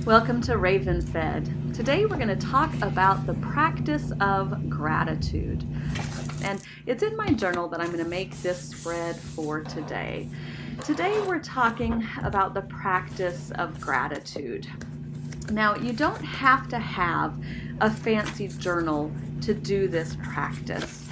Welcome to Raven Fed. Today we're going to talk about the practice of gratitude. And it's in my journal that I'm going to make this spread for today. Today we're talking about the practice of gratitude. Now, you don't have to have a fancy journal to do this practice.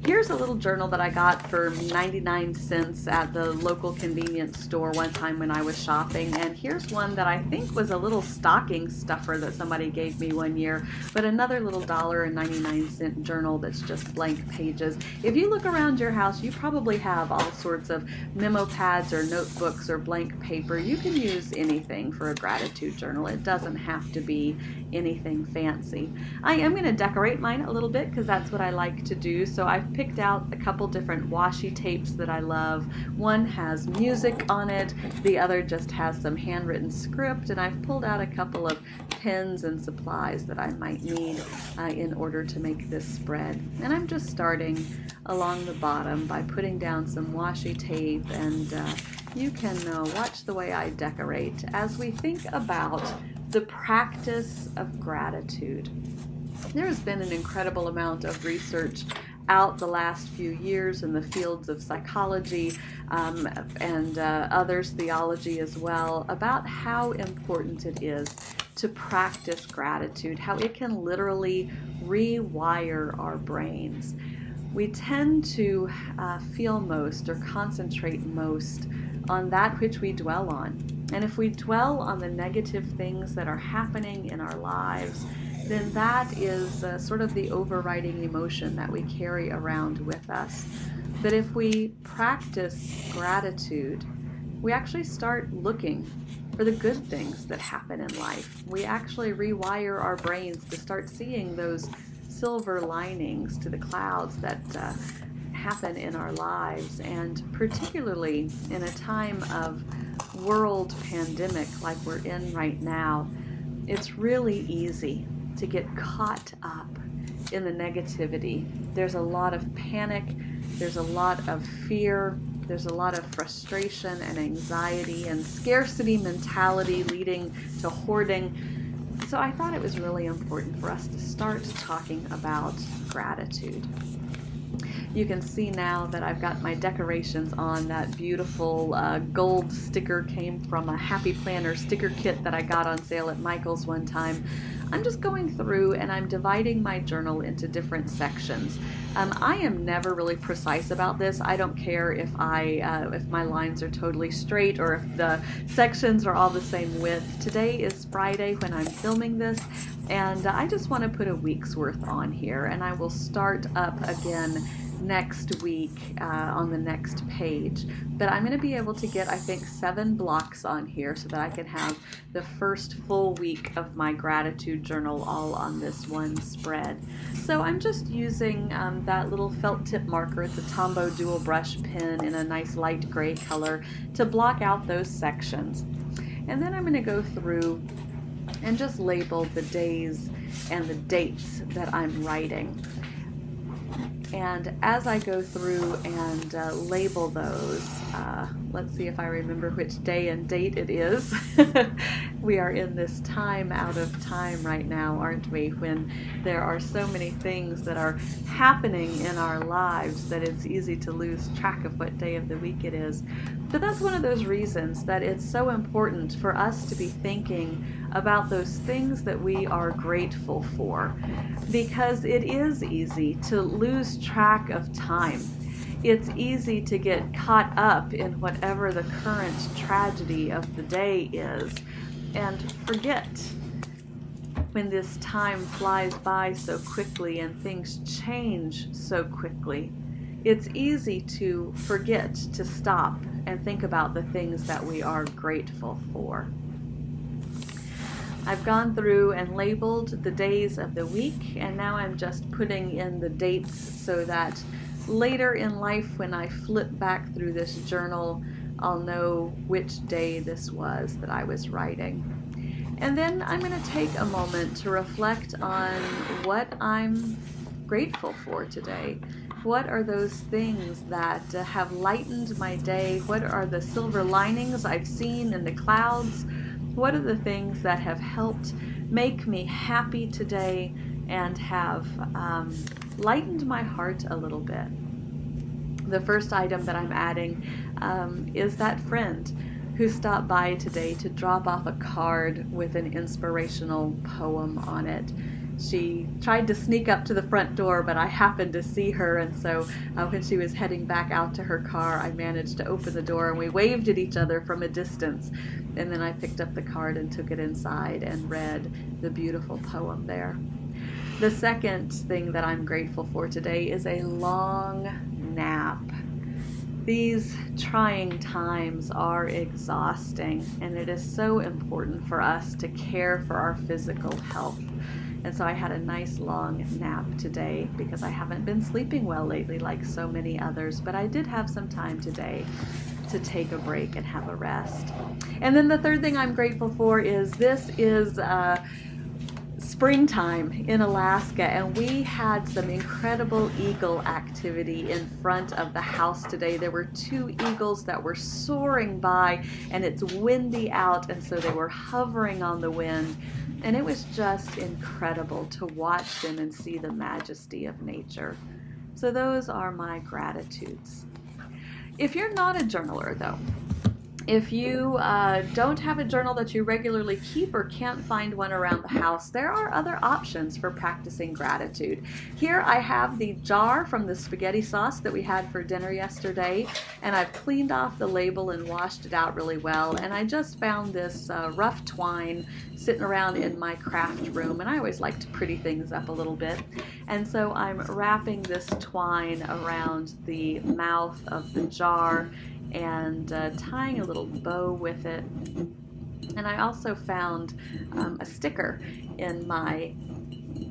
Here's a little journal that I got for 99 cents at the local convenience store one time when I was shopping, and here's one that I think was a little stocking stuffer that somebody gave me one year, but another little $1.99 journal that's just blank pages. If you look around your house, you probably have all sorts of memo pads or notebooks or blank paper. You can use anything for a gratitude journal. It doesn't have to be anything fancy. I am going to decorate mine a little bit because that's what I like to do. So I've picked out a couple different washi tapes that I love. One has music on it, the other just has some handwritten script, and I've pulled out a couple of pens and supplies that I might need in order to make this spread. And I'm just starting along the bottom by putting down some washi tape, and you can watch the way I decorate as we think about the practice of gratitude. There has been an incredible amount of research out the last few years in the fields of psychology and others, theology as well, about how important it is to practice gratitude, how it can literally rewire our brains. We tend to feel most or concentrate most on that which we dwell on. And if we dwell on the negative things that are happening in our lives, then that is sort of the overriding emotion that we carry around with us. But if we practice gratitude, we actually start looking for the good things that happen in life. We actually rewire our brains to start seeing those silver linings to the clouds that happen in our lives. And particularly in a time of world pandemic like we're in right now, it's really easy to get caught up in the negativity. There's a lot of panic, there's a lot of fear, there's a lot of frustration and anxiety and scarcity mentality leading to hoarding. So I thought it was really important for us to start talking about gratitude. You can see now that I've got my decorations on. That beautiful gold sticker came from a Happy Planner sticker kit that I got on sale at Michael's one time. I'm just going through and I'm dividing my journal into different sections. I am never really precise about this. I don't care if my lines are totally straight or if the sections are all the same width. Today is Friday when I'm filming this, and I just want to put a week's worth on here, and I will start up again next week on the next page. But I'm going to be able to get, I think, 7 blocks on here so that I can have the first full week of my gratitude journal all on this one spread. So I'm just using that little felt tip marker. It's a Tombow dual brush pen in a nice light gray color to block out those sections. And then I'm going to go through and just label the days and the dates that I'm writing. And as I go through and label those, let's see if I remember which day and date it is. We are in this time out of time right now, aren't we? When there are so many things that are happening in our lives that it's easy to lose track of what day of the week it is. But that's one of those reasons that it's so important for us to be thinking about those things that we are grateful for, because it is easy to lose track of time. It's easy to get caught up in whatever the current tragedy of the day is and forget when this time flies by so quickly and things change so quickly. It's easy to forget to stop and think about the things that we are grateful for. I've gone through and labeled the days of the week, and now I'm just putting in the dates so that later in life when I flip back through this journal, I'll know which day this was that I was writing. And then I'm going to take a moment to reflect on what I'm grateful for today. What are those things that have lightened my day? What are the silver linings I've seen in the clouds? What are the things that have helped make me happy today and have lightened my heart a little bit? The first item that I'm adding is that friend who stopped by today to drop off a card with an inspirational poem on it. She tried to sneak up to the front door, but I happened to see her, and so when she was heading back out to her car, I managed to open the door and we waved at each other from a distance. And then I picked up the card and took it inside and read the beautiful poem there. The second thing that I'm grateful for today is a long nap. These trying times are exhausting, and it is so important for us to care for our physical health. And so I had a nice long nap today because I haven't been sleeping well lately like so many others, but I did have some time today to take a break and have a rest. And then the third thing I'm grateful for is this is springtime in Alaska, and we had some incredible eagle activity in front of the house today. There were 2 eagles that were soaring by, and it's windy out, and so they were hovering on the wind, and it was just incredible to watch them and see the majesty of nature. So those are my gratitudes. If you're not a journaler though, if you don't have a journal that you regularly keep or can't find one around the house, there are other options for practicing gratitude. Here I have the jar from the spaghetti sauce that we had for dinner yesterday, and I've cleaned off the label and washed it out really well. And I just found this rough twine sitting around in my craft room, and I always like to pretty things up a little bit. And so I'm wrapping this twine around the mouth of the jar and tying a little bow with it. And I also found a sticker in my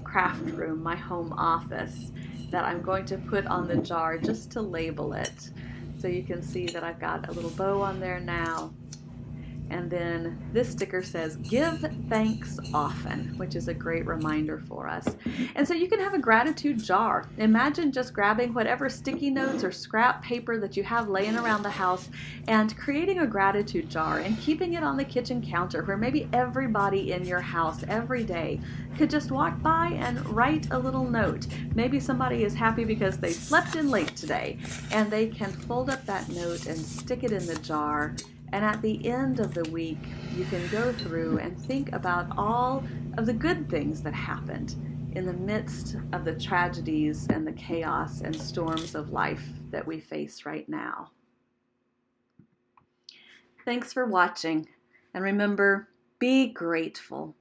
craft room, my home office, that I'm going to put on the jar just to label it. So you can see that I've got a little bow on there now. And then this sticker says, "Give thanks often," which is a great reminder for us. And so you can have a gratitude jar. Imagine just grabbing whatever sticky notes or scrap paper that you have laying around the house and creating a gratitude jar and keeping it on the kitchen counter where maybe everybody in your house every day could just walk by and write a little note. Maybe somebody is happy because they slept in late today, and they can fold up that note and stick it in the jar. And at the end of the week, you can go through and think about all of the good things that happened in the midst of the tragedies and the chaos and storms of life that we face right now. Thanks for watching, and remember, be grateful.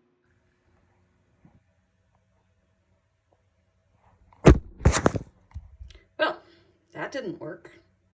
Well, that didn't work.